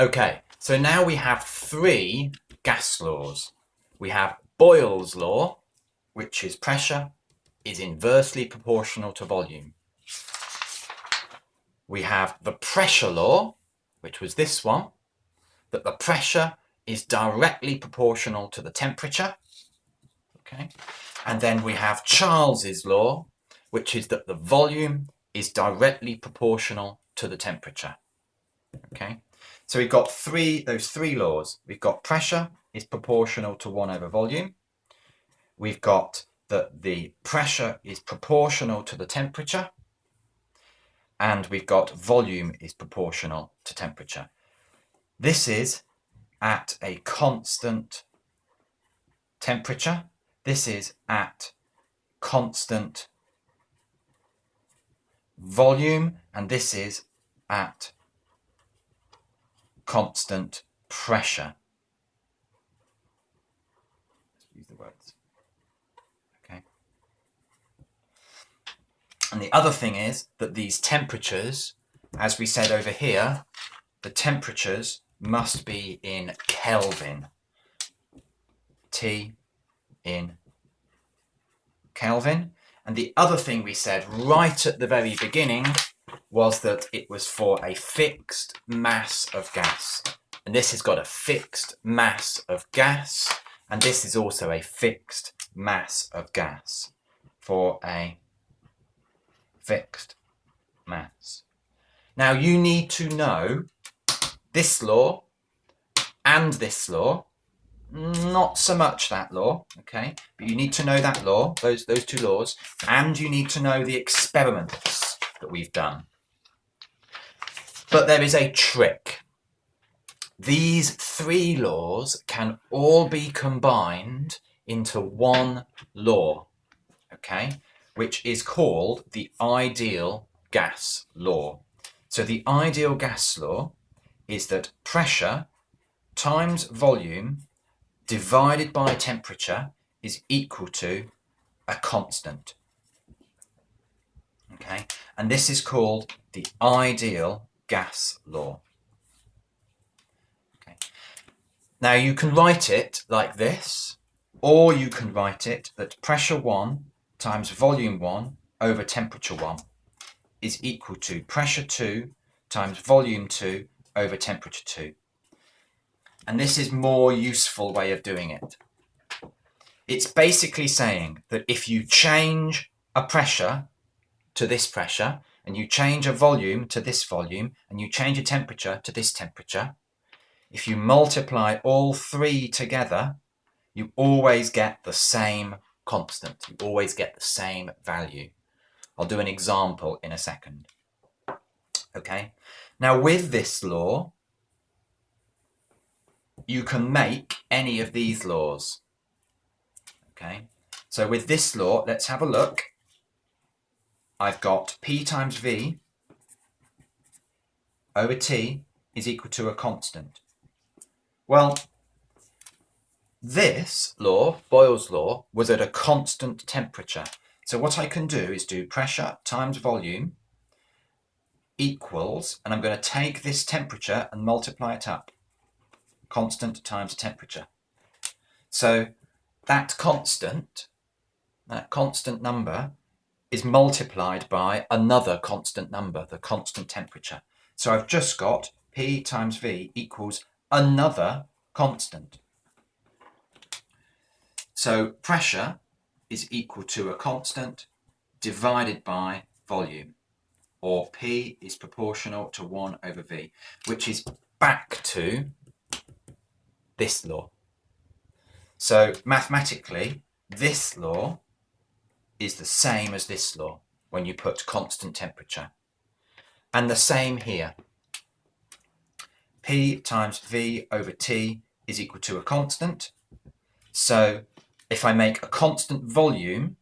Okay, so now we have three gas laws. We have Boyle's law, which is pressure is inversely proportional to volume. We have the pressure law, which was this one, that the pressure is directly proportional to the temperature. Okay, and then we have Charles's law, which is that the volume is directly proportional to the temperature. Okay, so we've got those three laws. We've got pressure is proportional to 1 over volume. We've got that the pressure is proportional to the temperature. And we've got volume is proportional to temperature. This is at a constant temperature. This is at constant volume, and this is at constant pressure. Let's use the words. Okay. And the other thing is that these temperatures, as we said over here, the temperatures must be in Kelvin. T in Kelvin. And the other thing we said right at the very beginning was that it was for a fixed mass of gas. And this has got a fixed mass of gas. And this is also a fixed mass of gas for a fixed mass. Now you need to know this law and this law. Not so much that law, okay? But you need to know that law, those two laws, and you need to know the experiments that we've done. But there is a trick. These three laws can all be combined into one law, okay? Which is called the ideal gas law. So the ideal gas law is that pressure times volume divided by temperature is equal to a constant. Okay, and this is called the ideal gas law. Okay. Now you can write it like this, or you can write it that pressure 1 times volume 1 over temperature 1 is equal to pressure 2 times volume 2 over temperature 2. And this is a more useful way of doing it. It's basically saying that if you change a pressure to this pressure, and you change a volume to this volume, and you change a temperature to this temperature, if you multiply all three together, you always get the same constant. You always get the same value. I'll do an example in a second. Okay. Now with this law, you can make any of these laws. Okay, so with this law, let's have a look. I've got P times V over T is equal to a constant. Well, this law, Boyle's law, was at a constant temperature. So what I can do is do pressure times volume equals, and I'm going to take this temperature and multiply it up. Constant times temperature. So that constant number is multiplied by another constant number, the constant temperature. So I've just got P times V equals another constant. So pressure is equal to a constant divided by volume, or P is proportional to 1 over V, which is back to this law. So mathematically, this law is the same as this law when you put constant temperature. And the same here. P times V over T is equal to a constant. So if I make a constant volume,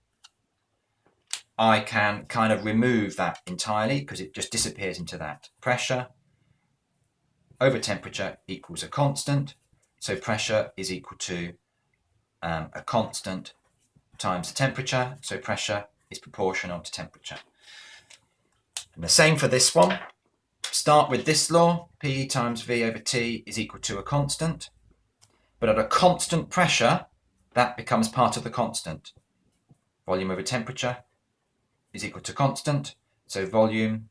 I can kind of remove that entirely because it just disappears into that. Pressure over temperature equals a constant. So pressure is equal to a constant times the temperature. So pressure is proportional to temperature. And the same for this one. start with this law, P times V over T is equal to a constant. But at a constant pressure, that becomes part of the constant. Volume over temperature is equal to constant. So volume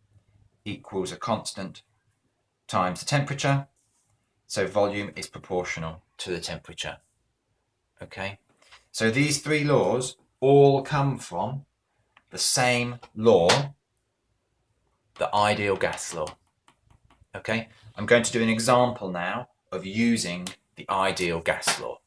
equals a constant times the temperature. So volume is proportional to the temperature. Okay? So these three laws all come from the same law, the ideal gas law. Okay? I'm going to do an example now of using the ideal gas law.